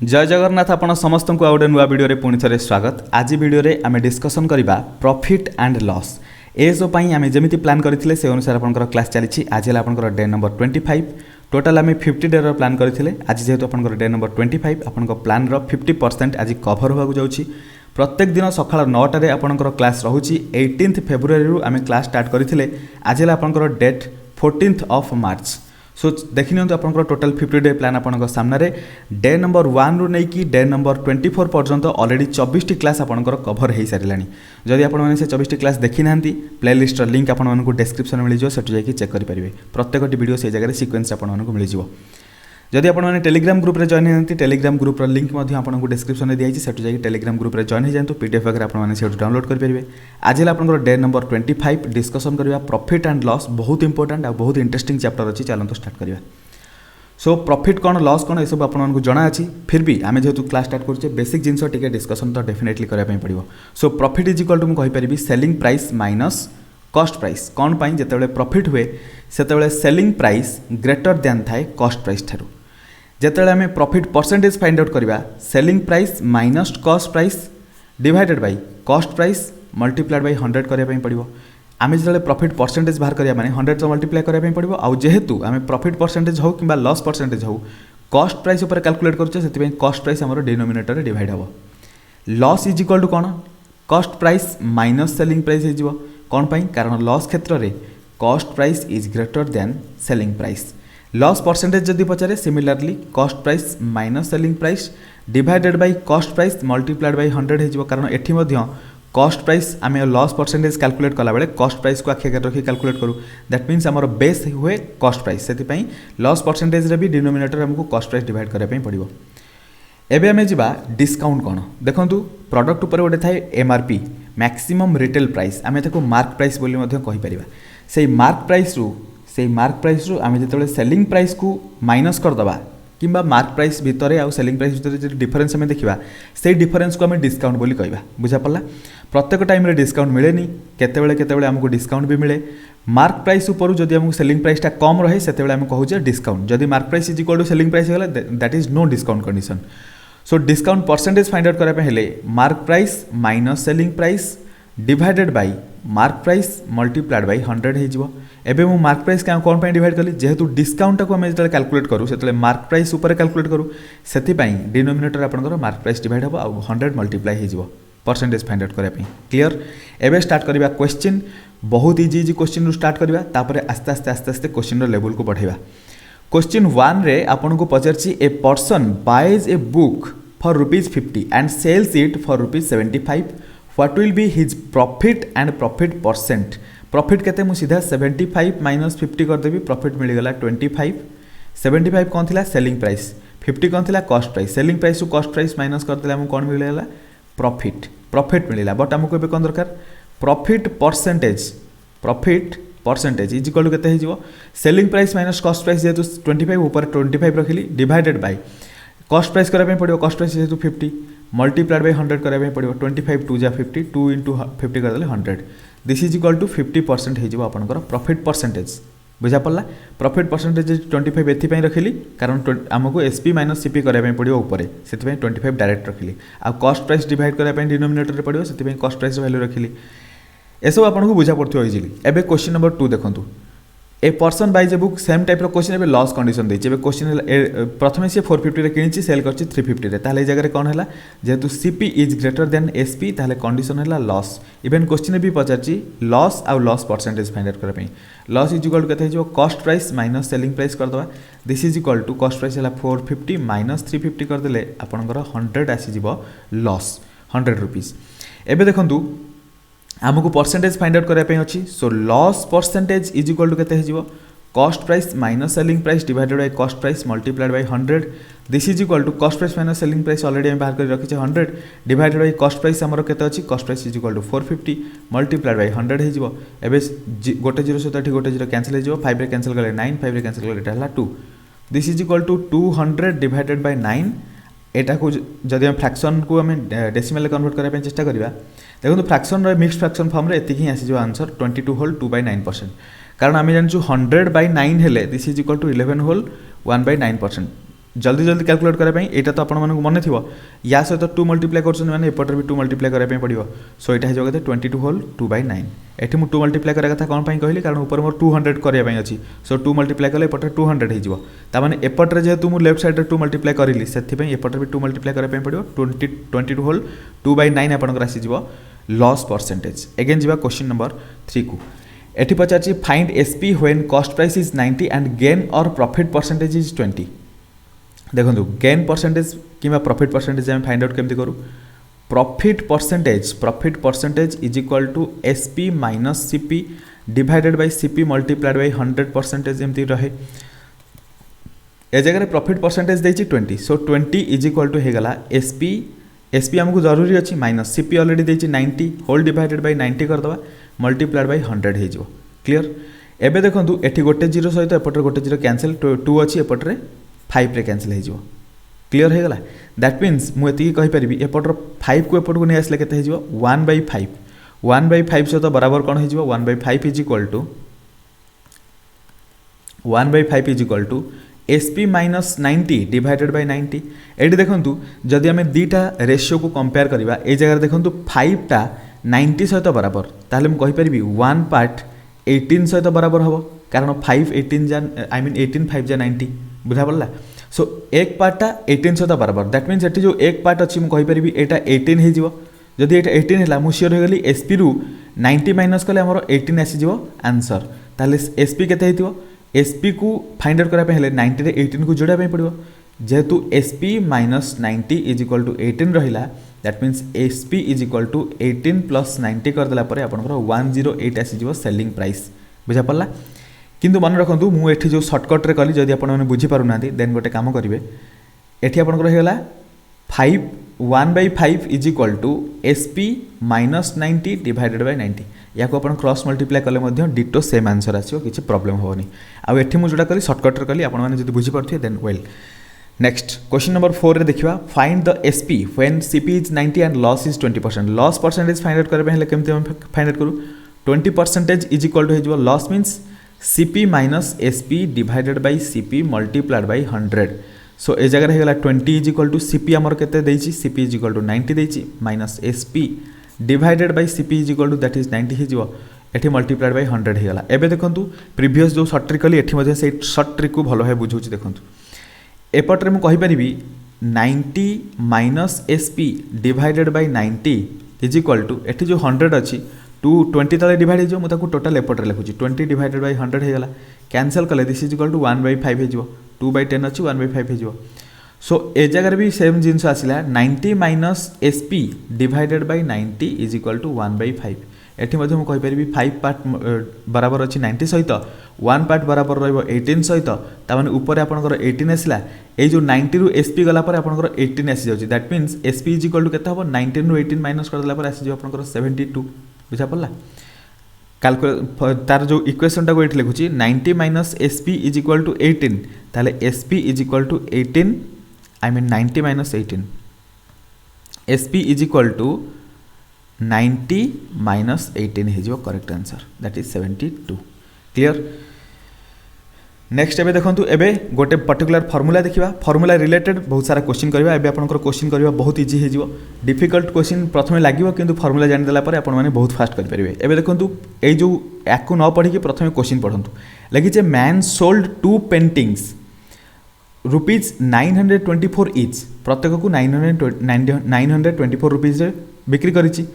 जय जगन्नाथ आपण समस्त को आउटे नुआ वीडियो पुणी थे स्वागत। आज वीडियो आम डिस्कसन करवा प्रॉफिट एंड लॉस एसो आम जमी प्लान करते से अनुसार आपंकर क्लास चली। आज है आपंकर डे नंबर 25 टोटाल आम 50 डे प्लान करते। आज जेहेतु आपंकर डे नंबर 25 आपण प्लान 50% आज कभर होगा जाऊँगी। प्रत्येक दिन सकाल 9टार आपंकर क्लास रोचे 18 फेब्रुआरी आम क्लास स्टार्ट करते। आज है आपंकर डेट 14 ऑफ मार्च। सो देखि नियंतु आपनकर टोटल 50 डे प्लान आपनकर सामने डे नंबर 1 रु नहीं कि डे नंबर 24 पर्यंत ऑलरेडी 24 क्लास आपनकर कभर हो सारानी। जदि आपण माने से 24 क्लास देखि नांती प्लेलिस्ट लिंक आपण मानकु डिस्क्रिप्शन में मिल जाओ, सेटु जाई चेक करि परिबे। प्रत्येकटी वीडियो से जगह सीक्वेंस आपण मानकु मिल जाओ। जदि आपण माने टेलीग्राम ग्रुप रे जॉइन होती टेलीग्राम ग्रुप लिंक आपको डिस्क्रिप्शन में दिखाई सेटु जाई टेलीग्राम ग्रुप रे जॉइन हो जातु। पीडीएफ वगैरह आपण माने सेटु डाउनलोड कर परिबे। आज है आपनकर डे नंबर 25 डिस्कसन करबा प्रॉफिट एंड लॉस। बहुत इंपोर्टेंट आ बहुत इंटरेस्टिंग चैप्टर अच्छी, चलते स्टार्ट करबा। सो प्रॉफिट कौन लॉस कौन ये सब आपको जना अच्छी, फिर भी आम जेहतु क्लास स्टार्ट करुचे बेसिक जिनस टी डिस्कसन तो डेफिनेटली करने पड़ो। So profit is equal to मुझे selling price minus cost price. कौन पाई जिते प्रॉफिट हुए से सेलिंग प्राइस ग्रेटर दैन थाए कॉस्ट प्राइस ठारू। जिते आम प्रॉफिट परसेंटेज फाइंड आउट करवा selling price minus cost price divided by cost price multiplied by 100 करने पड़ो। आम जो प्रॉफिट परसेंटेज बाहर करा माने 100 तो मल्टीप्लाई करने पड़ो। आउ जेहेतु आम प्रॉफिट परसेंटेज हो कि लॉस परसेंटेज हो कॉस्ट प्राइस उपर कैलकुलेट करुचे से कॉस्ट प्राइस आम डिनोमिनेटर डिवाइड हम। लॉस इज इक्वल टू कौन cost price minus selling price हो। कौन पाई कारण लॉस क्षेत्र में cost price is greater than selling price. Loss percentage जदि पचारे similarly cost price minus selling price divided by cost price multiplied by 100 हो। कारण एठी मध्य कॉस्ट प्राइस आम लॉस परसेंटेज कैलकुलेट कला बेले कॉस्ट प्राइस को आखि आगे रखी कैलकुलेट करूँ। दैट मीन्स आमर बेस हुए कॉस्ट प्राइस, से लॉस परसेंटेज रे भी डिनोमिनेटर हमको कॉस्ट प्राइस डिवाइड करने पड़ो। एबे आमे जिबा डिस्काउंट कौन देखंतु प्रोडक्ट उपर गोटे थाए एमआरपी मैक्सिमम रिटेल प्राइस आमे ताको मार्क प्राइस बोली मध्य कहि परिबा। सेही मार्क प्राइस रु आमे जेतेबेले सेलिंग प्राइस को माइनस कर दबा किंबा मार्क प्राइस भितर आउ सेलिंग प्राइस भितर जो डिफरेन्स आम देखा से डिफरेन्स को आम डिस्काउंट बोली कहवा। बुझा पड़ा प्रत्येक टाइम डिस्काउंट मिलेनी, केतेबेले आमको डिस्काउंट भी मिले। मार्क प्राइस ऊपर जब आमको सेलिंग प्राइसटा कम रहे से आम कहूँ डिस्काउंट। जदि mark price is equal to selling price होगा that is no discount condition. So discount percentage find out करने mark price minus selling price divided by mark price multiplied by 100 हो। एबे मु मार्क प्राइस क्या कौन divide कली जेहेतु discount को आम जो कैलकुलेट करूँ से मार्क प्राइस उपर कैलकुलेट करूँ से डिनोमिनेटर आपंकर मार्क प्राइस डिवाइड हम आउ 100 मल्टीप्लाई हो परसेंटेज फाइंड आउट करने। क्लियर। एबे स्टार्ट करवा क्वेश्चन। बहुत इजी क्वेश्चन स्टार्ट करवा तापर आस्ते आस्ते आस्ते आस्ते क्वेश्चन लेवल को बढ़ेगा। क्वेश्चन 1 रे आपन को पचारछि a person buys a book for ₹50 and sells it for ₹75 what will be his profit and profit percent. Profit केते मु सीधा 75 माइनस 50 करदेवी प्रॉफिट मिलगला 25। 75 कौन थिला सेलिंग प्राइस, 50 कौन थिला कॉस्ट प्राइस। सेलिंग प्राइस को कॉस्ट प्राइस माइनस करदेले हमको कौन मिलगला प्रॉफिट मिलला। बट हमको एबे कौन दरकार profit percentage is equal to केते हिजो selling price minus cost price जेहेतु 25 ऊपर 25 रखिली डिवाइडेड बाय कॉस्ट प्राइस करबे पड़ो। कॉस्ट प्राइस जेहेतु 50 मल्टीप्लाइड बाय 100 करबे पड़ो। 25 2 जा 50 2 इंटू 50 करदेले 100 दिस इज इक्वल टू 50% हो आपंकर प्रॉफिट परसेंटेज। बुझा पड़ा प्रॉफिट परसेंटेज 25 एथपाई रखिली कारण आमको एसपी माइनस सीपी करने पड़ो ऊपर से 25 डायरेक्ट रखिली। आ कॉस्ट प्राइस डिवाइड करने डिनोमिनेटर पड़ो से कॉस्ट प्राइस वैल्यू रखिली। एसब आपको बुझा पड़ो इजिली। एबे क्वेश्चन नंबर 2 देखो a person buys a book same type question ए लॉस कंडीशन देछि। एबे क्वेश्चन प्रथमे से 450 रे किनिछि सेल करछि 350 रे ताले जगह कौन है जेहेतु CP is greater than SP ताले कंडीशन है लॉस। इवेन क्वेश्चन भी पचारछि लॉस आउ लॉस परसेंटेज फाइंड आउट करबे। लॉस इज इक्वल टू केते हिजो cost price minus selling price कर दबा। This is equal to cost price है 450 माइनस 350 कर देले आपनकर 100 आसी जिवो लॉस 100 रुपीस। एबे देखंतु आमको परसेंटेज फाइंड आउट करने अच्छी। So loss percentage is equal to केते हिजो cost price minus selling price divided by cost price multiplied by 100 this is equal to cost price minus selling price already हम बाहर कर रखी 100 डिवाइडेड बाय कॉस्ट प्राइस आमर केते अछि cost price is equal to 450 multiplied by 100 हो। एबे गोटे 0 सहित गोटे 0 कैंसिल हो 5 रे कैंसिल गले 9 5 रे कैंसिल गले एटा 2 this is equal to 200 divided by 9। एटा को जदि हम फ्रैक्शन को आम डेसिमल कन्वर्ट करने चेष्टा करवा देखो फ्रैक्शन मिक्स फ्रैक्शन फॉर्म रे एतिकी आसीजो आंसर 22 होल 2/9% कारण आम जानचु 100/9 हेले this is equal to 11 whole 1/9%। जल्दी जल्दी कैलकुलेट करने यहाँ तो आपण मन थी या सहित 2 मल्टीप्लाई कर एपटे भी 2 मल्टीप्लाई करने पड़ो सो यहाँ हो 22 होल 2/9 एटी मुझे 2 मल्टीप्लाई करा कथा कौन कहली कारण ऊपर मोर 200 करने अच्छी सो 2 मल्टीप्लाई कले एपटे 200 होने एपटे जेहेतु मुझे लेफ्ट साइड 2 मल्टीप्लाई करी से एपटे भी 2 मल्टीप्लाई करने पड़ो 22 होल 2/9 आपंकर आसीज लॉस परसेंटेज एगेन जी क्वेश्चन नंबर 3 को एटी पचार find SP when cost price is 90 and gain और प्रॉफिट परसेंटेज इज 20 देखो गेन परसेंटेज कि प्रॉफिट परसेंटेज आम फाइंड आउट केमती करूँ profit percentage is equal to SP minus CP divided by CP multiplied by 100% एमती रहे ए जगह प्रॉफिट परसेंटेज देछि 20 सो 20 इज इक्वल टू हेगला एसपी आमको जरूरी अच्छी माइनस सीपी ऑलरेडी देछि 90 होल डिवाइडेड बाय 90 करदवा मल्टीप्लाइड बाय 100 हो क्लियर एबे देखंतु एठी गोटे जीरो सहित एपटर गोटे जीरो कैंसिल 2 अच्छी एपटे 5 रे कैंसिल हो क्लियर हो गला दैट मीन्स मुझे कहीपरि एपटर 5 को एपट को नहीं आसले केते हो 1/5 1/5 सहित बराबर कौन हो 1/5 is equal to SP minus 90 divided by 90 ये देखो जदि आम दीटा रेशियो को कंपेयर करवा ये जगह देखो 5टा 90 सहित बराबर ताहले मुझे कहीपरि 1 पार्ट 18 सहित बराबर हम कारण 5 18 जा आई मीन 18 5 जा 90 बुझा पड़ा सो एक पार्टा 18 सहित बराबर दैट मीन्स ये जो एक पार्ट अच्छी मुझे कहीपरि यहाँ 18 हो जदि ये 18 है मुझे श्योर हो गली एसपी रु 90 माइनस कले आमर 18 आसीज आंसर ताहले एसपी केते हेतिबो एसपी को फाइंड आउट कराया हेले 90 रे 18 को जोड़ा पड़ो जेहेतु SP minus 90 is equal to 18 रहिला that means SP is equal to 18 plus 90 करदेला परे आपनकर 108 आसीज सेलिंग प्राइस बुझा पड़ला किंतु मन रखु मुझे जो सर्टकट रे कली जदि आपण माने बुझी पारु नांती देन गोटे काम करिवे एठी आपनकर हेला 1/5 is equal to SP minus 90 divided by 90 या को अपन क्रॉस मल्टीप्लाई कले मध्य डिटो सेम आंसर आसियो किछि प्रॉब्लम होनी आ एठी मु जोडा कली शॉर्टकट रे कली आपण माने जदि बुझी पारथि then well next question number 4 रे देखिबा find the SP when CP is 90 and loss is 20% loss percentage find out करबे हेले केमते फाइंड आउट करू 20% इज इक्वल टू हेजबो loss means CP minus SP divided by CP multiplied by 100 so ए जगह हेगला 20 इज इक्वल टू सीपी आमर केते देछि सीपी इज इक्वल टू 90 देछि minus SP divided by CP is equal to that is 90 हिजो एठी मल्टीप्लाइड बाय 100 हेगला एबे देखंतु प्रीवियस जो शॉर्ट ट्रिक कली एठी मध्ये से शॉर्ट ट्रिक को भलो है बुझौछि देखंतु एपटरे मु कहि परिबी 90 minus SP divided by 90 is equal to एठी जो 100 अछि 20 तले डिवाइड हो मुझे टोटाल एपटे लिखुची 20 डिवाइडेड बाय 100 होगा कैंसल कले दिस इज इक्वल टू 1/5 हो 2/10 अच्छी 1/5 हो सो ए जगह भी सेम जिनस आसला 90 minus SP divided by 90 is equal to 1/5 एठी मध्य मु कहि 5 पार्ट बराबर अच्छी 90 सहित 1 पार्ट बराबर रहिबो 18 सहित ता माने ऊपर आपनकर 18 आसला ए जो 90 रु एसपी गला पर आपनकर 18 आसी जाउची that means SP is equal to केते हबो 19 रु 18 माइनस कर देला पर आसी जो आपनकर 72 बुझा पड़ला तार जो इक्वेशन टाक ये लिखुची 90 minus SP is equal to 18 ताले SP is equal to 18 I mean 90 minus 18 SP is equal to 90 minus 18 हो correct answer that is 72 clear next एबे देखंतु एबे गोटे पर्टिकुलर फार्मूला देखिबा फार्मूला रिलेटेड बहुत सारा क्वेश्चन करबा एबे आपनकर क्वेश्चन करबा बहुत इजी हे जिवो डिफिकल्ट क्वेश्चन प्रथमे लागिवो किंतु फार्मूला जानि देला पर आपण माने बहुत फास्ट कर परिबे एबे देखंतु ए जो याकु न पढी के प्रथमे क्वेश्चन पढंतु लागि जे man sold 2 paintings rupees 924 each प्रत्येक को 924 रुपीज बिक्री करिछि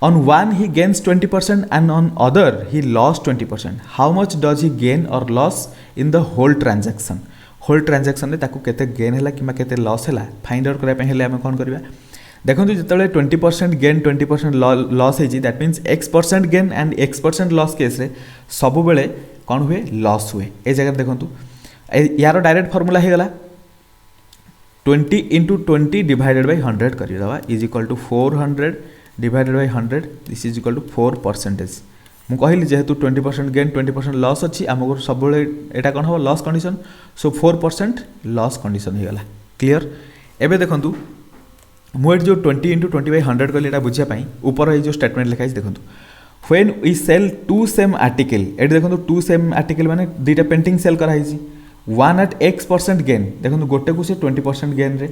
On one he gains 20% and on other he lost 20%. How much does he gain or loss in the whole transaction? Whole transaction रे ताकू केते गेन हैला किमा केते लॉस हैला फाइंड आउट करै पे हेले हम कोन करबा देखंतु जतले 20% गेन 20% लॉस है जी that means x% gain and x% loss case रे सब बेले कोन हुए लॉस हुए ए जगह देखंतु यार डायरेक्ट फार्मूला हे गला 20 into 20 divided by 100 करि दवा is equal to 400 divided by 100 this is equal to 4%. मु कहली जेहेतु 20% गेन 20% लॉस अच्छी आमको सब एटा कौन हम loss condition so 4% loss condition हो गला क्लियर. एबे देखंतु मु जो 20 into 20 by 100 कहली एटा बुझिया ऊपर ये जो स्टेटमेंट लिखा है देखंतु when we sell two same article at देखंतु टू सेम आर्टिकल माने दुईटा पेंटिंग सेल करा हिची वन एट x% गेन देखो गोटे को से 20% गेन रे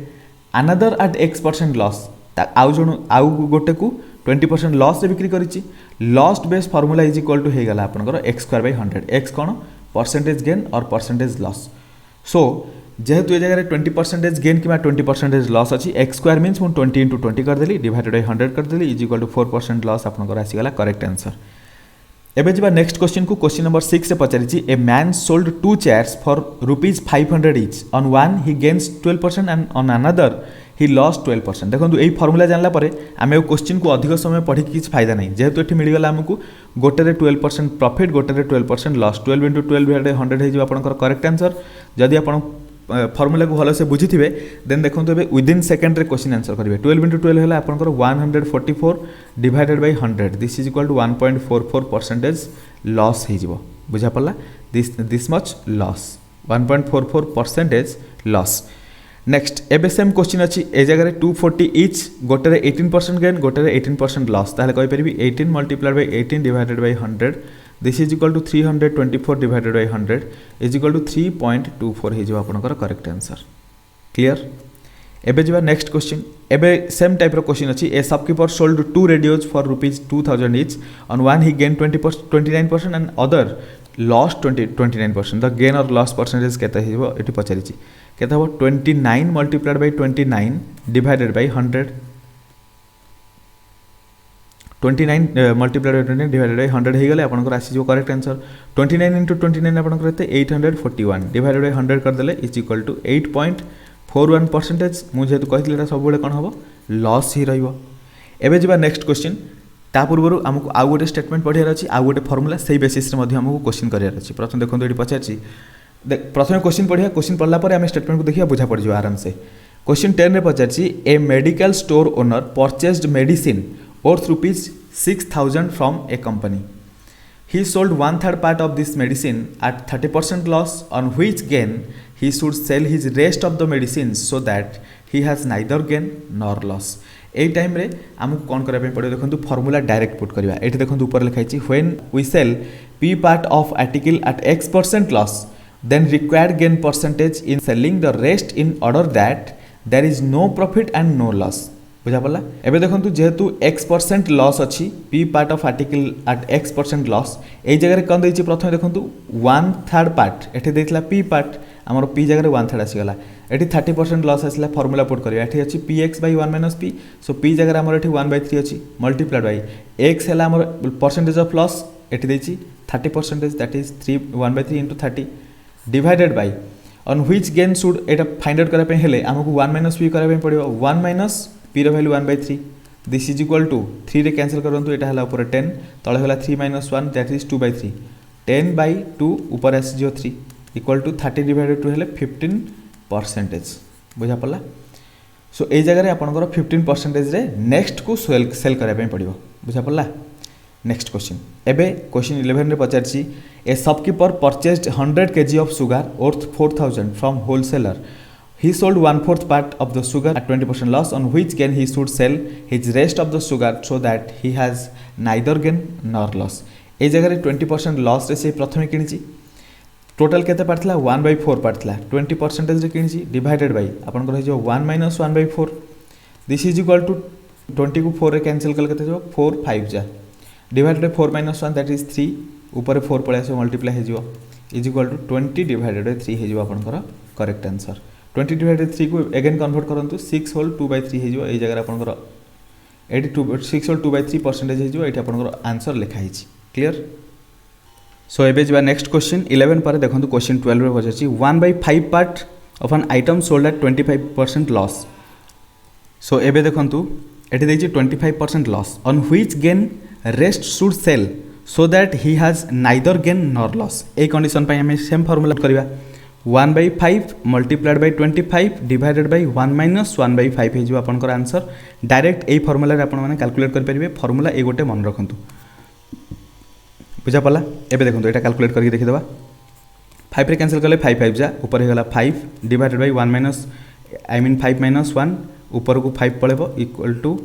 अनदर एट x% लॉस आउ जण आउ गोटे को 20% लॉस रे बिक्री करिछि loss based formula is equal to हे गला आपनकर x²/100 x कोन परसेंटेज गेन और परसेंटेज लॉस सो जेहेतु ये जगह 20% गेन कि 20% लॉस अच्छी x² मीन्स मुझे 20 × 20 करदेली डिवाइडेड बाय 100 करदेली इज इक्वल टू 4% लॉस आपनकर आसीगला करेक्ट आंसर। एबे जिबा नेक्स्ट क्वेश्चन को क्वेश्चन नंबर 6 से पचारिछि a man sold 2 chairs for ₹500 each on one he gains 12% and on another he lost 12%। देखो यही फॉर्मूला जानला परे आमे क्वेश्चन को अधिक समय पढ़ी किसी फायदा नहीं जेहेतु ये मिलगला आमको गोटे 12% प्रॉफिट गोटे 12% लॉस 12 × 12 डिवाइडेड 100 है आपनकर करेक्ट आंसर। जदि आपण फॉर्मूला को भल से बुझीथिबे देन देखो तो विदिन सेकेंड रे क्वेश्चन आंसर करेंगे 12 × 12 है आपनकर 144 divided by 100 this is equal to 1.44% loss हो बुझा पड़ला this much loss 1.44% loss. Next एबे सेम क्वेश्चन अच्छी ए जगह 240 ईच गोटे 18% गेन गोटे 18% लॉस ताहले कहि परिबी 18 multiplied by 18 divided by 100 this is equal to 324 divided by 100 is equal to 3.24 हो आपनकर करेक्ट आंसर। क्लियर एबे जिबा नेक्स्ट क्वेश्चन एबे सेम टाइप रो क्वेश्चन अछि a shopkeeper sold 2 radios for ₹2000 each on one he gain 29% and other lost 29%। The gain और loss percentage केते हिबो एठी पचारिछि केते हो 29 multiplied bye 29 divided by 100 29 multiplied bye 29 divided by 100 हे गले आपनकर आसी जो करेक्ट आंसर 29 × 29 आपनकर एते 841 डिवाइडेड बाय 100 कर देले इज इक्वल टू 8.41%। मु जेतु कहितले एटा सब बेले कोन हबो लॉस ही रहइबो। एबे जिबा नेक्स्ट क्वेश्चन ता पूर्व आमको आउ गोटे स्टेटमेंट पढ़ियार अछि आउ गोटे फार्मूला सेही बेसिस रे मध्ये हमको क्वेश्चन करियार अछि। प्रथम देखो एठी पचारछि प्रथम क्वेश्चन पढ़िया क्वेश्चन पढ़ला पर आम स्टेटमेंट को देखिया बुझा पड़ जाए आराम से। क्वेश्चन 10 रे पचारछि a medical store owner purchased medicine worth ₹6,000 from a company. He sold 1/3 part of this medicine at 30% loss on which gain he should sell his rest of the medicines so that he has neither gain nor loss. A time रे आमको कौन करबे पड़े देखंतु formula direct put करबा एठी देखंतु ऊपर लिखा अछि when we sell p part of article at x% loss then required gain percentage in selling the rest in order that there is no profit and no loss. बुझा पड़ा एबे देखंतु जेहेतु x% लॉस अच्छी p part of article at x% loss ए जगह कौन देछि प्रथम देखंतु 1/3 पार्ट एठी देथिला p पार्ट हमर p जगह 1/3 आसीगला एठी 30% लॉस आसीला फार्मूला पुट करिया एठी अछि px/1 - p सो p जगह हमर एठी 1/3 अछि मल्टीप्लाइड बाय x हैला हमर परसेंटेज ऑफ लॉस एठी देछि 30% that is 1/3 * 30 divided by on which gain should एटा फाइंड आउट करा पे हेले हमको 1 - p करा पे पड़िबो 1 - p रो value 1/3 this is equal to 3 रे कैंसिल करंतु एटा हला ऊपर 10 तळे हला 3 - 1 दैट इज 2/3 10/2 ऊपर आसी जो 3 इक्वल टू 30 डिवाइडेड 2 हेले 15% बुझा पड़ला। सो ए जगह रे आपनकर 15% रे नेक्स्ट को सेल करा पे पड़िबो बुझा पड़ला। नेक्स्ट क्वेश्चन एबे क्वेश्चन 11 रे पचारछि a shopkeeper purchased 100 kg of sugar worth 4000 from wholesaler he sold 1/4 part of the sugar at 20% loss on which gain he should sell his rest of the sugar so that he has neither gain nor loss. ए जगह 20% loss रे से प्रथमे किनिछि total केते पड़थला 1/4 पड़थला 20% रे किनिछि divided by आपन को जो 1 - 1/4 this is equal to 20 को 4 रे कैंसिल कल केते जो 4 5 जा डिवाइडेड बाय 4 - 1 दैट इज 3 ऊपर 4 पळे आसे मल्टीप्लाई हे जिवो is equal to 20 divided by 3 हे जिवो आपन को करेक्ट आंसर। 20 डिवाइडेड 3 को अगेन कन्वर्ट करंतु 6 होल 2/3 हे जिवो ए जगह आपन को 6 होल 2/3% हे जिवो एठी आपन को आंसर लिखा हिछि। क्लियर सो एबे जिबा नेक्स्ट क्वेश्चन 11 पर देखंतु क्वेश्चन 12 रे बजाछि 1/5 part of an item sold at 25% loss. So एबे देखंतु एठी दैछि 25% loss on which gain rest should sell so that he has neither gain nor loss. ए कंडीशन पय हमें सेम फार्मूला करबा 1/5 मल्टीप्लाइड बाय 25 डिवाइडेड बाय 1 - 1/5 हे जो आपनकर आंसर डायरेक्ट ए फार्मूला रे आपन माने कैलकुलेट कर परिबे फार्मूला ए गोटे मन रखंतु बुझा पला। एबे देखंतु एटा कैलकुलेट करके देखि देबा 5 रे कैंसिल करले 5 5 जा ऊपर हे गला 5 divided by 1 minus I mean 5 - 1 ऊपर को 5 पळेबो equal to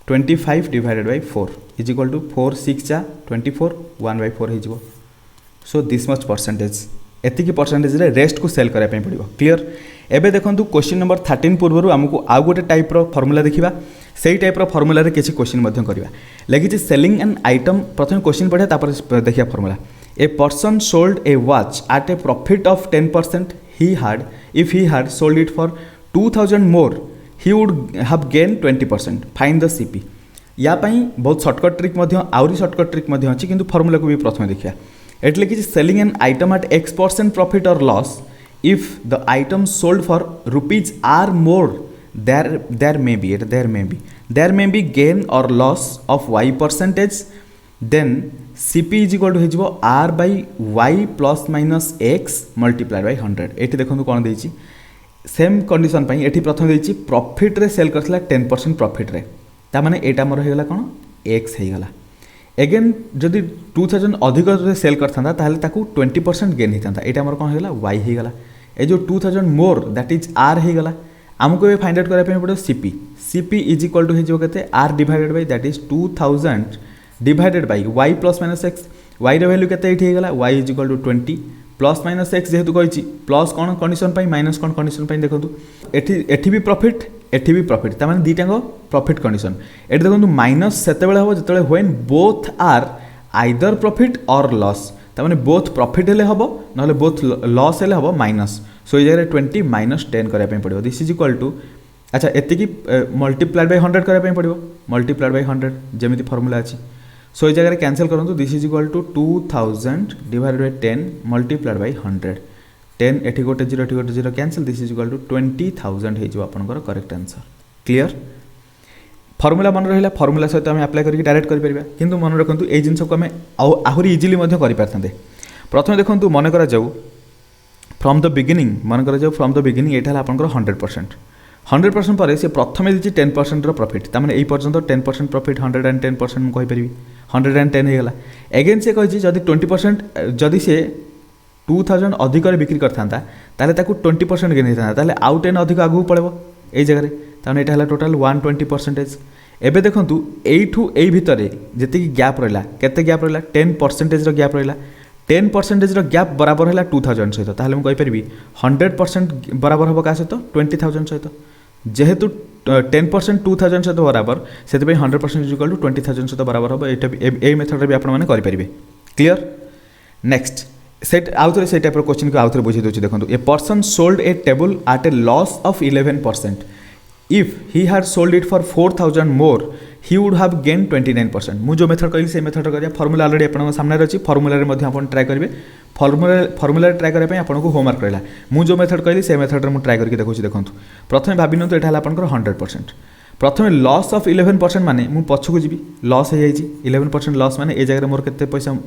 25 divided by 4 is equal to 4 6 जा 24 1/4 हे जिवो। सो दिस मच परसेंटेज एतिकी परसेंटेज रे रेस्ट को सेल करने पड़ो। क्लीयर। एबे देखंतु क्वेश्चन नंबर 13 पूर्व आमको आउ गोटे टाइप रो फॉर्मूला देखिबा। सेही टाइप रो फॉर्मूला रे किछि क्वेश्चन मध्य करबा। लगी सेलिंग एन आइटम प्रथम क्वेश्चन पढ़े तापर देखिया formula. A person sold a watch at a profit of 10%. If he had sold it for 2000 more, he would have gained 20%. Find the CP. या पाई बहुत शॉर्टकट ट्रिक आउरी शॉर्टकट ट्रिक अच्छी किंतु फॉर्मूला को भी प्रथम देखिया। एट लिखी selling an item at X% profit और loss if the item sold for rupees R more there may be gain or loss of Y%. then CP is equal to R by Y plus minus X multiplied by 100. एठी देखो कौन देछि same condition पाई एठी प्रथम देछि profit रे cell करथला 10% profit रे ता माने एटा मोर हेगला कोन X हेगला। अगेन जदि 2000 अधिक रे सेल करथांदा ताहले ताकू 20% गेन हेतांदा एटा मोर कोन हेगला Y हेगला। ए जो 2000 मोर दैट इज R हेगला। हमको ये फाइंड आउट करा पे पड़ो CP इज इक्वल टू हेजो केते R divided by that is 2000 divided by Y plus minus x. Y रे वैल्यू केते एठी हेगला Y is equal to 20 plus minus x जेहेतु कहिछि प्लस कोन कंडीशन पाई माइनस कोन कंडीशन पाई देखंतु एठी भी प्रॉफिट एठी भी प्रॉफिट ता माने दीटांगो प्रॉफिट कंडीशन। एठी देखंतु माइनस सेते बेले हबो जतले when both are either profit और लॉस ता माने बोथ प्रॉफिट हेले हबो नले बोथ लॉस हेले हबो माइनस। सो ये जगह 20 माइनस 10 करा पे पड़ो। दिस इज इक्वल टू अच्छा एतिकी मल्टीप्लाइड बाय 100 करा पे पड़ो मल्टीप्लाइड बाय 100 जेमिति फार्मूला अछि। सो ये जगह कैंसिल करंतु this is equal to 2000 divided by 10 multiplied by 100 10 एठी गोटे 0 एठी गोटे 0 cancel this is equal to 20000 हे जो आपनकर करेक्ट आंसर। क्लियर। फार्मूला मन रहिला फार्मूला सहित हम अप्लाई करके डायरेक्ट कर परिबा किंतु मन रखंतु ए जिंस को हम आहुरी इजीली मध्ये करि परथांते। प्रथम देखंतु मन करा जाऊ फ्रॉम द बिगिनिंग मन करा जाऊ फ्रॉम द बिगिनिंग एटा आपनकर 100% पर से प्रथम दी 10% प्रॉफिट ता माने ए पर्यंत 10% प्रॉफिट 110% मु कहि परिबी 110 हे गला। अगेन से कहि जदी 20% जदी से 2000 अधिक रे बिक्री करथांता ताले ताकू 20% गेन हेतांता ताले आउ 10 अधिक आगु पड़ेबो ए जगह रे ताने एटा हला टोटल 120%। एबे देखंतु एठू ए भितरे जति गैप रहला केते गैप रहला 10% रो गैप रहला 10% रो गैप बराबर है 2000 सहित ताहले कहि परिबी 100% बराबर हम क्या सहित 20000 सहित जेहेतु 10% 2000 सहित बराबर से 100% इक्वल टू 20000 सहित बराबर हम ये मेथड भी आपने करेंगे। क्लियर। नेक्स्ट सेट आउथरे से टाइप क्वेश्चन को आउथरे बुझे दूसरी देखो a person sold a table at a loss of 11%. If he had sold it for 4000 more he would have gain 29%. मु जो मेथड कहली से मेथड करिया फॉर्मूला ऑलरेडी आपन सामने अछि फॉर्मूला रे मध्ये आपन ट्राई करिवे फॉर्मूला ट्राई करे पय आपन को होमवर्क रहला मु जो मेथड कहली से मेथड रे मु ट्राई करके देखौछि देखंतु प्रथमे भाबिनो तो एटा हला आपन 100% प्रथमे लॉस ऑफ 11% माने मु पछकु जिबी लॉस हे जाइछि 11% लॉस माने ए जगह मोर केते पैसा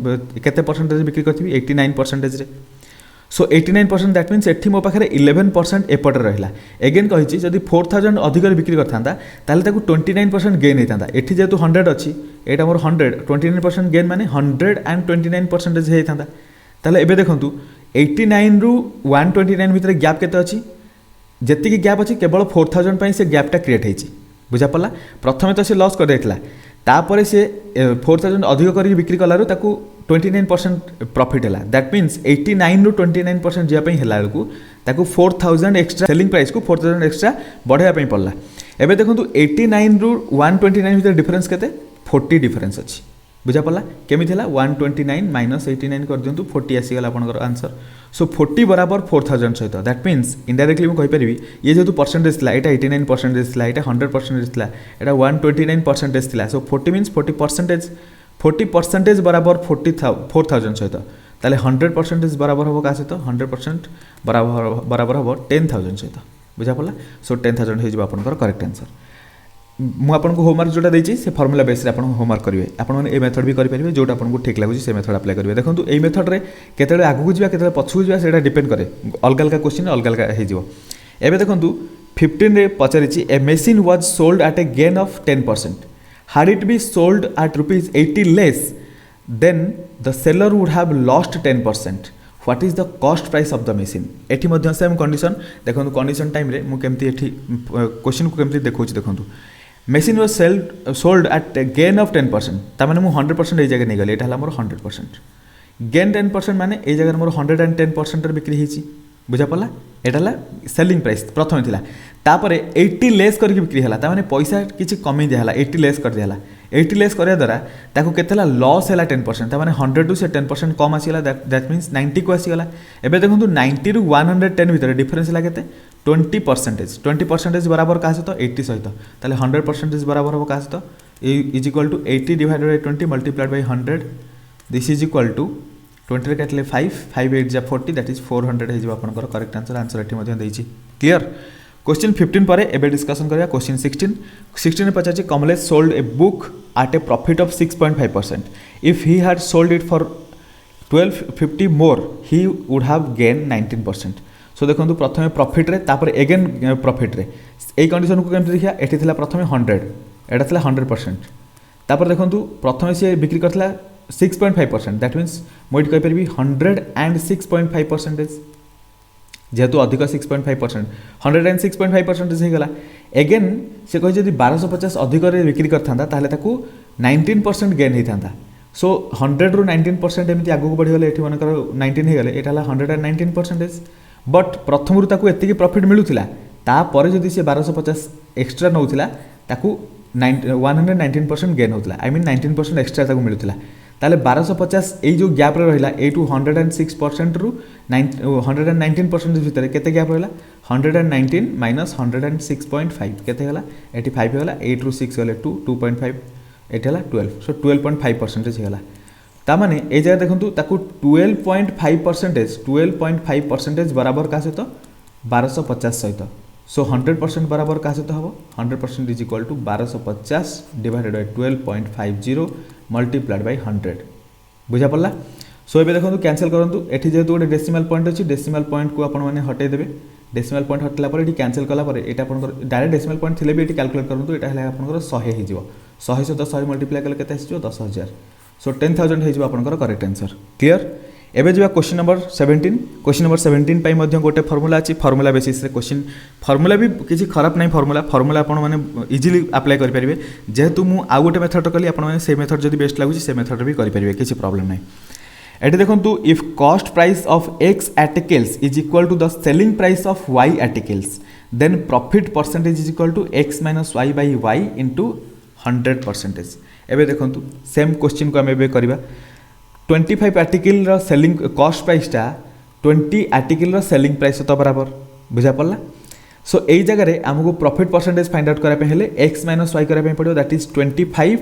केते परसेंटेज बिक्री करथिबी 89% रे सो 89% दैट मीन्स एठी मो पाखरे 11% एपटर रहिला अगेन कहिछि जदी 4000 अधिक बिक्री करथांता ताले ताकू 29% गेन हेतांता एठी जेतु 100 अछि एटा मोर 100 29% गेन माने 129% हेतांता ताले एबे देखंतु 89 रु 129 भितर गैप केते अछि जेति की गैप अछि केवल 4000 पई से गैपटा क्रिएट हेछि बुझा पड़ला प्रथमे तो से लॉस कर देथिला तापर से 4000 अधिक करी बिक्री कलारु ताकू 29% प्रॉफिट है दैट मीन्स 89 रु 29% जावाई है ताकू 4000 एक्स्ट्रा सेलिंग प्राइस को 4000 एक्स्ट्रा बढ़ाई पड़ला एबे देखंतु 89 रु 129 भीतर डिफरेंस केते 40 डिफरेंस अछि बुझा पड़ला केमी थिला 129 माइनस 89 कर दियंतु 40 आसी गला आपनकर आंसर सो 40 बराबर 4000 सहित दैट मीन्स इनडायरेक्टली मु कहि परिबी ये जेतु परसेंटेज थिला एटा 89% थिला एटा 100% थिला एटा 129% थिला सो 40 मीन्स 40% बराबर 4000 सहित ताले 100% बराबर हम क्या सहित 100% बराबर हम 10000 सहित बुझा पड़ा सो 10000 हो आपनकर करेक्ट आंसर मु आपको होमवर्क जोटा देछि से फॉर्मूला बेस रे आपन होमवर्क करिवे आपन माने ए मेथड भी करि परिबे जोटा आपन ठीक लागुछि से मेथड अप्लाई करिवे देखंतु ए मेथड रे केतेले आगु जिबा केतेले पछु जिबा सेटा डिपेंड करे अलग अलग क्वेश्चन अलग अलग हे जिवो एबे देखंतु 15 रे पचारिछि a machine was sold at a gain of 10%. Had it be sold at rupees 80 less, then the seller would have lost 10%. What is the cost price of the machine? एठी मध्य सेम कंडीशन देखंतु condition time रे मु केमती एठी question को केमती देखौछि देखंतु machine was sold at a gain of 10%. ता माने मु 100% ए जगह नै गले एटा हला मोर 100%. गेन 10% माने ए जगह मोर 110% बिक्री होती बुझा पड़ा एटा सेलिंग प्राइस प्रथम थिला तापर 80 लेस करके बिक्री है ताने पैसा किसी कमी दिहला 80 लेस कर दिहला 80 लेस करने द्वारा ताको केतेला लॉस है 10% ताने 100 टू से 10% कम आसीगला दैट मीन्स 90 को आसीगला एबे देखंतु 90 रु 110 भितर डिफरेंस है केते 20% 20% बराबर का सहित 80 सहित ताले 100% बराबर हो का सहित is equal to 80 divided by 20 multiplied by 100 this is equal to 20 काटिले 5 5 8 जा 40 दैट इज 400 है आपनकर करेक्ट आंसर आंसर एठी मध्ये देछि क्लियर क्वेश्चन 15 पर एबे डिस्कशन करिया क्वेश्चन 16 पचाछि Kamlesh sold a book at a profit of 6.5% if he had sold it for 1250 more he would have gain 19%। So देखो प्रथम प्रॉफिट रे तापर अगेन प्रॉफिट रे ए कंडीशन को केमति देखिया एठी थिला प्रथम 100 एटा थिला 100% तापर देखो प्रथम से बिक्री करथिला 6.5% दैट मीन्स मुझे कही पारि 106.5% जेहेतु अधिक 6.5% 106.5% हो गला एगेन से कही जब 1250 अधिक बिक्री करता ताहले ताकू 19% गेन होता सो 100 रु 19% एमती आगू बढ़ीगले ये मनकर 19 हो गले यहाँ 119% बट प्रथम ताकू एति प्रॉफिट मिलूला तापर जदि से 1250 एक्सट्रा नौला ताकू 119% गेन होता आई मीन 19% एक्सट्रा ताकू मिलूला ताले 1250 ये जो गैप रहा ए टू 106% रु 119% भितर केते गैप रहा 119 माइनस 106.5 केते गला एटी 5 गला 8 रु 6 गले 2 2.5 एटी हला 12 सो 12.5% गला ता माने ए जगह देखंतु ताकू 12.5% बराबर का सहित 1250 सहित सो 100% बराबर का सहित हम 100% is equal to 1250 divided by 12.50 multiplied by 100 बुझा पड़ला सो ये देखो कैंसिल करूँ एटी जेहतु गोटे डेसिमल पॉइंट अच्छी डेसिमल पॉइंट को आपने हटे देवे डेसिमल पॉइंट हटला पर कैंसिल कलापर ये डायरेक्ट डेसिमल पॉइंट थे भी ये कैलकुलेट करूँ यहाँ आप 100 हो 100 सहित 100 मल्टीप्लाई कले के 10,000 सो 10,000 हो करेक्ट आंसर क्लियर एबे जब क्वेश्चन नंबर 17 पाई मध्य गोटे फर्मुला अच्छी फर्मुला बेसिस रे क्वेश्चन फर्मुला भी किसी खराब नहीं फर्मुला आपण मैंने इजिली अप्लाई करेंगे जेहेतु मु आउ गोटे मेथड कली आपने से मेथड जब बेस्ट लगुच से मेथड भी करेंगे किसी प्रॉब्लम नहीं एटी देखो if cost price of x articles is equal to the selling price of y articles then profit percentage is equal to x minus y by y into 100%। एबे देखो सेम क्वेश्चन को आम करवा 25 आर्टिकल सेलिंग कॉस्ट प्राइसटा 20 article selling price तो बराबर बुझा पड़ा सो यही जगह आमको प्रॉफिट परसेंटेज फाइंड आउट करने एक्स माइनस वाई करने पड़ो that is 25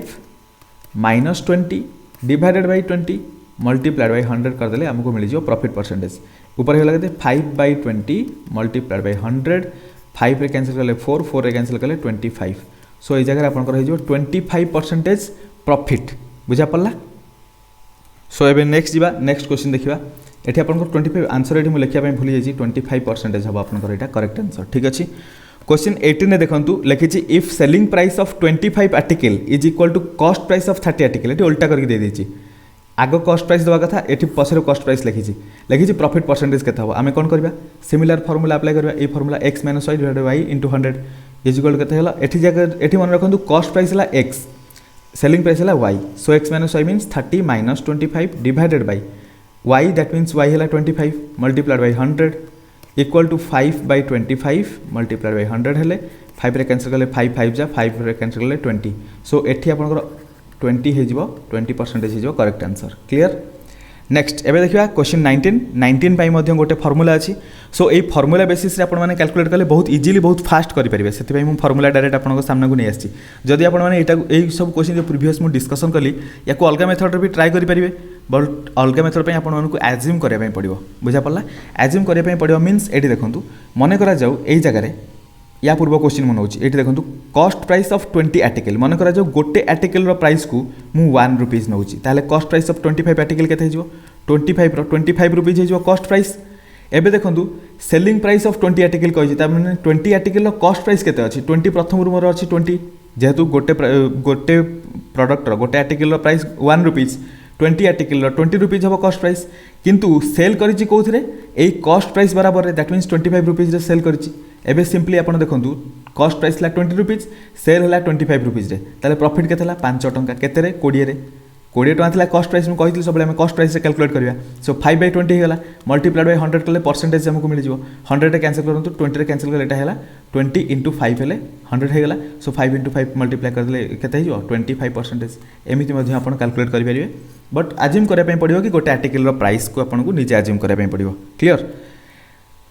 minus 20 divided by 20 multiplied by 100 करदे आमको मिल जाए प्रॉफिट परसेंटेज ऊपर होगा 5/20 मल्टीप्लाइड बाई 100 5 रे कैंसिल कले 4 रे कैंसिल कले 25 सो ये जगह आप 25% प्रॉफिट बुझा पड़ा सो एबे नेक्स्ट जीवा नेक्स्ट क्वेश्चन देखिबा एठी आपनकर 25 आंसर एठी मु लेखिया पय भूली जाई 25% हबो आपनकर एटा करेक्ट आंसर ठीक अछि क्वेश्चन 18 ने देखंतु लेखिछि if selling price of 25 article is equal to cost price of 30 article एठी उल्टा करके दे देछि आगो कॉस्ट प्राइस देवा कथा एठी पछरे कॉस्ट प्राइस लेखिछि प्रॉफिट परसेंटेज केता हबो आमे कोन करबा सिमिलर फार्मूला अप्लाई करबा ए formula x - y divided by into 100 is equal केता हला एठी जगह एठी मन रखंतु कॉस्ट प्राइस हला x सेलिंग प्राइस है y so x minus y means 30 minus 25 divided by y that means y है 25 multiplied by 100 equal to 5/25 multiplied by 100 हेले 5 रे कैंसिल कले 5 5 जा 5 रे कैंसिल कले 20 सो एठी आपनकर 20 हो 20% हो करेक्ट आंसर क्लियर नेक्स्ट एबे देखिबा क्वेश्चन 19 पाई मध्य गोटे फर्मुला अच्छी सो ये फर्मुला बेसिस रे आपण माने कैलकुलेट कले बहुत इजीली बहुत फास्ट करि परिबे सेति पई मु फर्मुला डायरेक्ट आपन सामने को नहीं आछि जदि आपण माने एटा एई सब क्वेश्चन जो प्रीवियस मु डिस्कशन कली या को अलगा मेथड रे भी ट्राई करि परिबे बट अलगा मेथड पई आपण मानको एज्यूम करिया पई पड़िबो बुझा पड़ला एज्यूम करिया पई पड़िबो मींस एटी देखंतु मने करा जाऊ एई जगह रे या पूर्व क्वेश्चन मन होची एटी देखंतु कॉस्ट प्राइस ऑफ 20 आर्टिकल मन करा जाऊ गोटे आर्टिकल रो प्राइस को मु 1 रुपीस नउची ताले कॉस्ट प्राइस ऑफ 25 आर्टिकल केते हिजो 25 रुपीज हो कॉस्ट प्राइस एबे देखंतु सेलिंग प्राइस ऑफ 20 आर्टिकल कहि ता माने 20 आर्टिकल रो कॉस्ट प्राइस केते अछि 20 प्रथम रो मोर अछि 20 जेहेतु गोटे प्रोडक्ट रो गोटे आर्टिकल रो प्राइस 1 रुपीस 20 आर्टिकल रो 20 रुपीज हो कॉस्ट प्राइस किंतु सेल करिछि कोथरे ए कॉस्ट प्राइस बराबर रे दैट मींस 25 रुपीज रे सेल करिछि एबे सिंपली आपण देखंतु कॉस्ट प्राइस ला 20 रुपीज सेल हला 25 रुपीज रे ताले प्रॉफिट केते हला 5 टंका केते रे 20 रे 20 टका था कस्ट प्राइस मुझे कही सब कस्ट प्राइस से कैलकुलेट करवा सो 5/20 होगा मल्टीप्लाइड बाय 100 कले परसेंटेज हमको मिल जाए 100 कैंसिल करूँ 20 कैंसिल कले है 20 × 5 हेले 100 होगा सो 5 × 5 मल्टीप्लाई करदे केते हो 25% एमती आप कैलकुलेट करेंगे बट आज्यूम करने पड़ो कि गोटे आर्टिकल प्राइस को आपको निजे आज्यूम करने पड़ो क्लियर।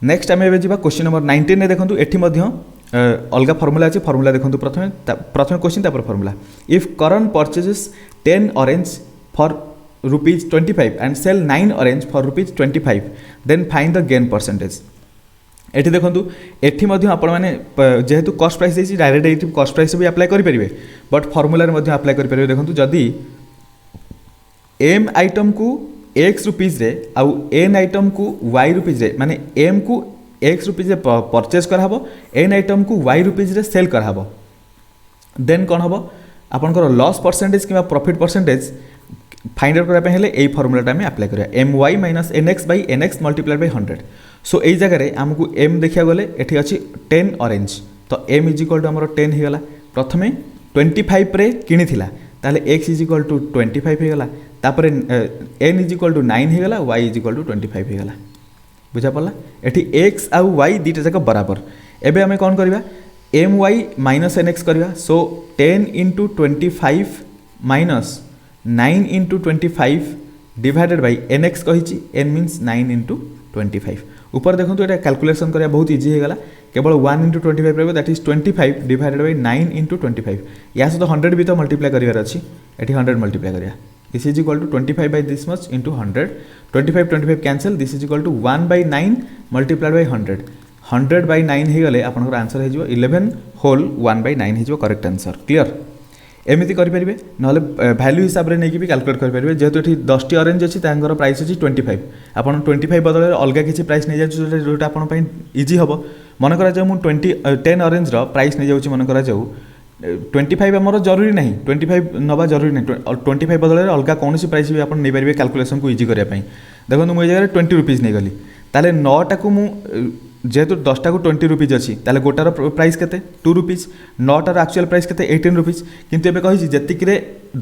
नेक्स्ट आम ए क्वेश्चन नंबर 19 में देखो ये अलग फर्मूला अच्छे फर्मूला देखो प्रथम क्वेश्चन तापर formula if Karan purchases 10 orange for ₹25 and sell 9 orange for ₹25 then find the gain percentage. एठी देखो एठी आपण मैंने जेहेतु कस्ट प्राइस देसी डायरेक्ट कस्ट प्राइस भी अप्लाई करेंगे बट फर्मूला अप्लाई करेंगे देखो जदि एम आइटम को एक्स रुपीज रे आउ एन आइटम को वाई रुपीज रे माने एम को एक्स रुपीज रे परचेज कराबो एन आइटम को वाई रुपीज रे सेल कराबो देन कौन हम आपंकर लॉस परसेंटेज कि प्रॉफिट परसेंटेज फाइंड आउट करने हेले एई फॉर्मूलाटा आम अप्लाई करिया m y minus n x by n x multiplied by 100 so यही जगह आमको एम देखा गले ये अच्छी 10 ऑरेंज तो एम इज इक्वल टू आमर 10 होगा प्रथमे 25 रे किनी थिला ताले एक्स इज इक्वल टू 25 होगा तापर एन इज इक्वल टू 9 होगा वाई इज इक्वल टू 25 होगा बुझा पड़ा ये एक्स आउ वाई दुटा जाक बराबर एबे आमे कौन करवा m y minus n x करवा so 10 × 25 minus 9 × 25 divided by n x कही एन मीन्स 9 × 25 ऊपर देखो ये कैलकुलेशन करा बहुत इजी होगा केवल 1 × 25 रहा दैट इज 25 डिवाइडेड बाय 9 × 25 या सहित 100 भी तो मल्टीप्लाई करार अच्छी ये 100 मल्टीप्लाई करा this is equal to 25 by this much into 100 25 cancel this is equal to 1/9 multiplied by 100 100 by 9 हो गले आपन आंसर हो 11 होल 1/9 हो करेक्ट आंसर क्लियर। एमती करेंगे ना भैल्यू हिसाब से नहीं भी कैलकुलेट करेंगे जेहेतु ये 10 टी ऑरेंज अच्छी प्राइस अच्छी 25 आपन 25 बदल अलग किसी प्राइस नहीं जाए जोटा आप इजी हम मन करा 10 ऑरेंज प्राइस नहीं जाऊँ मन करा 25 आमर जरूरी नहीं 25 नवा जरूरी नहीं 25 बदल अलग कौन प्राइस भी आप नहीं पारे कैलकुलेशन को इजी करने देखो मुझे जगह 20 रुपीज नहीं गली ताले 9टा को जेहेतु 10टा को 20 रुपीज अच्छी ताले गोटार प्राइस केते 2 रुपीज 9टार एक्चुअल प्राइस केते 18 रुपीज किंतु एबे कहिछि जेतिकिरे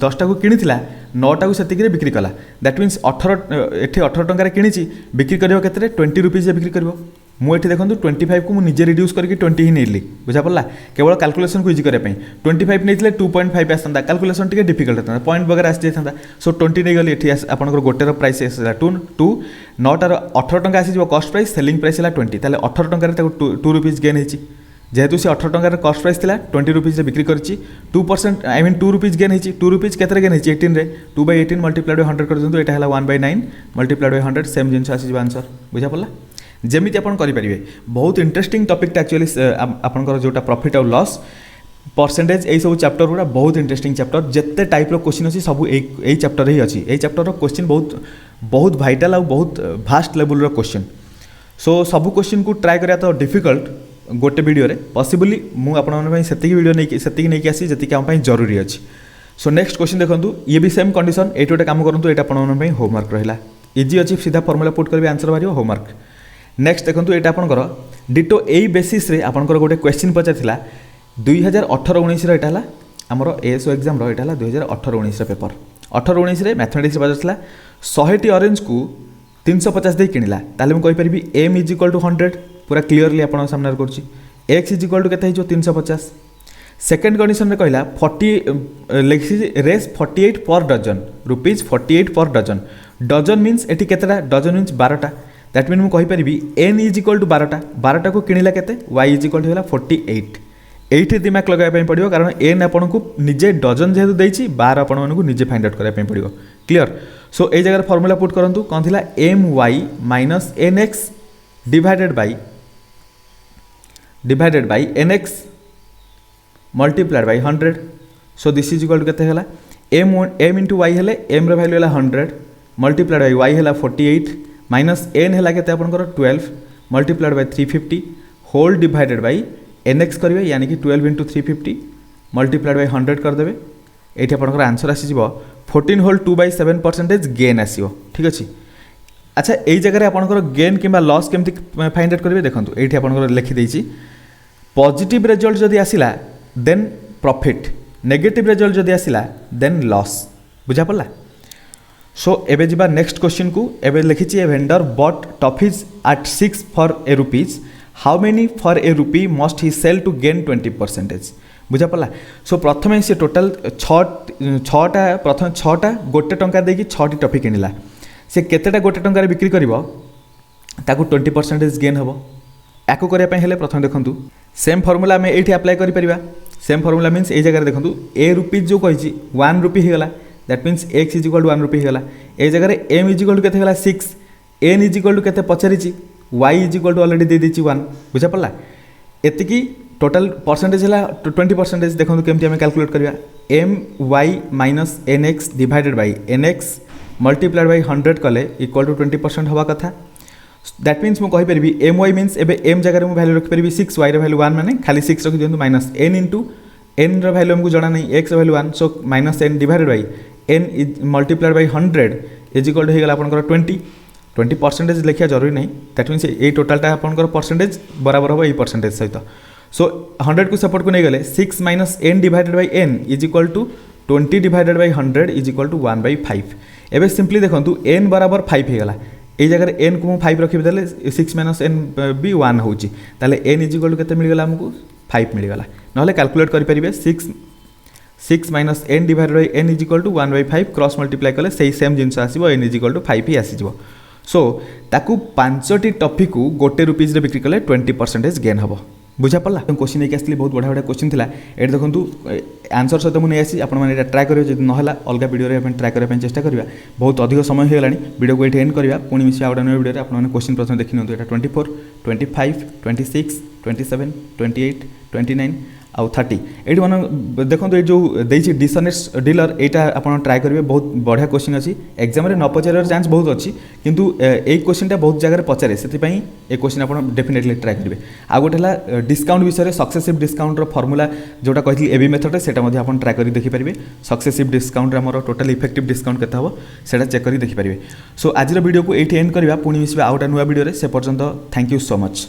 10टा को किनिथिला 9टा को सेतिकिरे बिक्री कला दैट मीन्स 18 टंका रे किनिछि बिक्री करियो केते 20 रुपीज बिक्री करियो मुझे देखो 25 को मुझे रिड्यूस करके 20 ही नहीं बुझा पड़ा केवल कैलकुलेशन को इजी करने 25 नहीं 2.5 आसता कैलकुलेशन टी डिफिकल्ट होता पॉइंट वगैरह आसी जाता सो 20 नहीं गली ये आप गोटेर प्राइस आसा 2 9टार 18 टंका आसीज कस्ट प्राइस सेलिंग प्राइस है 20 ताले 18 टंकार 2 रुपीज गेन होती जेहेतु से 18 टंकार कस्ट प्राइस था 20 रुपीज बिक्री कर 2% आई मीन 2 रुपीज गेन होती 2 रुपीज के गेन होती 18 रे 2/18 मल्टीप्लाइड बाय 100 कर दिखाँ यहाँ 1/9 मल्टीप्लाइड बाय 100 सेम जिन आसीज आंसर बुझा पड़ा जमीती आप करेंगे बहुत इंटरेस्टिंग टॉपिक एक्चुअली आपंकर जोटा प्रॉफिट और लॉस परसेंटेज यही सब चैप्टर गुड़ा बहुत इंटरेस्टिंग चैप्टर जिते टाइप क्वेश्चन अच्छी सब यही चैप्टर ही अच्छी यही चैप्टर क्वेश्चन बहुत बहुत वाइटाल और बहुत भास्ट लेवल क्वेश्चन सो सब क्वेश्चन को ट्राए करा तो डिफिकल्ट गोटे वीडियो रे पॉसिबली मुझे वीडियो नहीं आसी जी आम जरूरी अच्छी सो नेक्स्ट क्वेश्चन देखो ये भी सेम कंडीशन ये गोटे काम करूँ ये होमवर्क रहा इजी अच्छी सीधा फॉर्मूला पुट करेंगे आंसर बाहर होमवर्क नेक्स्ट देखो ये आपंकर डिटो यही बेसीस रे आपंकर गोटे क्वेश्चन पचार 2018-19 रहा आमर एएसओ एग्जाम रहा 2018-19 पेपर 18-19 मैथमेटिक्स पचार 100 ऑरेंज को 350 दे किणला ताले मुझे कहीपरि एम इज इक्वल टू 100 पूरा क्लीयरली आप सामने कर एक्स इज इक्वल टू के 350 सेकेंड कंडीशन में कहला 40 लिखी race 48 per dozen ₹48 per dozen dozen means एटी केतेटा डजन मीन्स 12टा दैट मीन मुझे कहीपरि एन इज इक्वल टू 12टा को किणला केते वाई इज इक्वल टू 48 ये दिमाग लगाया पड़ो कारण एन आपन को निजे डजन जेहेतु देती 12 आपको निजे फाइंड आउट कराया पड़ो क्लीयर सो ये जगह फॉर्मूला पुट करूँ कौन थी m y minus n x divided by n x multiplied by 100 so this is equal to के एम इंटू वाई हेले एम रो वैल्यू है 100 मल्टीप्लाइड बाई वाई है 48 माइनस एन है के 12 multiplied by 350 whole divided by n x करेंगे यानी कि 12 × 350 मल्टीप्लाइड बाई 100 करदे ये आप आंसर आसीज 14 होल 2/7% गेन आसो ठीक अच्छे अच्छा यही जगह आपंकर गेन कि लॉस केमती फाइंड आउट करेंगे देखो ये आप लिखिदे पॉजिटिव रिजल्ट जदि आसिला देन प्रॉफिट नेगेटिव रिजल्ट जदि आसिला देन लॉस बुझा पड़ा सो एबे जिबा नेक्स्ट क्वेश्चन को एबे लिखिछि a vendor bought toffees at 6 for a rupees how many for a rupee must he sell to gain 20%। बुझा पड़ा। सो प्रथम से टोटाल छटा प्रथम छटा गोटे टंका देकी 6टी टॉफी किनिला से केतेटा गोटे टंकार बिक्री करिवो ताकू 20% गेन हम। याकू करने हेले प्रथम देखूँ सेम फर्मूला आम ये अप्लाई करें। सेम फर्मूला मीन्स ये जगह देखूँ ए रुपीज जो कही 1 रुपी होगा that means x is equal to 1 rupee होगा। ये जगह एम इज इक्वल टू के 6 एन इज इक्वल टू के पचारि y is equal to already दे दी 1। बुझा पड़ा। एतिकी टोटाल परसेंटेज है 20%। देखो केमती आम कैलकुलेट करवा m y minus n x divided by n x multiplied by 100 कले इक्वल टू 20% हवा कथा। दैट मीन्स मुझे कहीपरि एम वाई मीन्स एबे एम जगह मुझे वैल्यू रखिपारि 6 वाई वैल्यू 1 माने खाली 6 रखि दियंतु minus n into n value हमको जना नहीं x value 1 so minus n divided by n is multiplied by 100 is equal to होगा आपंकर 20% लिखा जरूरी नहीं। दैट मीन्स ये टोटालटा आपंकर परसेंटेज बराबर हम ये परसेंटेज सहित। सो 100 को सपोर्ट को नहीं गले 6 minus n divided by n is equal to 20 divided by 100 is equal to 1/5। एवं सिंपली देखो एन बराबर 5 होगा ये जगह एन को 5 रखिदेले 6 माइनस एन भी 1 होची ताले एन इज इक्वल टू केते मिलगला हमको 5 मिलगला। नहले कैलकुलेट करें 6 minus n divided by n is equal to 1/5 cross multiply कले सही सेम जिनस आसीबो एन इज इक्वल टू 5 ही आसीबो। सो ताकू 5टी टॉफी को गोटे रुपीज बिक्री कले 20% गेन हम। बुझा पड़ा। क्वेश्चन नहीं आसली बहुत बढ़िया बढ़िया क्वेश्चन था ये देखो आंसर सहित मुझे आसी आपने ट्राए करेंगे जब ना अलग वीडियो ट्राए करने चेष्टा करा बहुत अधिक समय होगा वीडियो को ये एंड करवा पुणी मिस आउट नुआ वीडियो आपने क्वेश्चन प्रथम देखी नियंतु यहाँ 24 25 26 27 28 29 आउ 30 ये मैंने देखो ये जो देती डिसऑनेस्ट डीलर यहाँ आप ट्राए करेंगे बहुत बढ़िया क्वेश्चन अच्छी एग्जाम न पचार चांस बहुत अच्छी किंतु ये क्वेश्चनटा बहुत जगह पचारे से ये क्वेश्चन आप डेफिनेटली ट्राए करेंगे। आ गोटे डिस्काउंट विषय सक्सेसिव डिस्काउंटर फर्मूला जोटा कही एबी मेथड से आप ट्राए कर देखिपारे सक्सेसिव डिस्काउंट आम टोटाल इफेक्टिव डिस्काउंट केते हम से चेक कर देखिपारे। सो आज वीडियो को ये एंड करवा पुणी मिसवा आउट नुआ वीडियो से पर्यंत थैंक यू सो मच।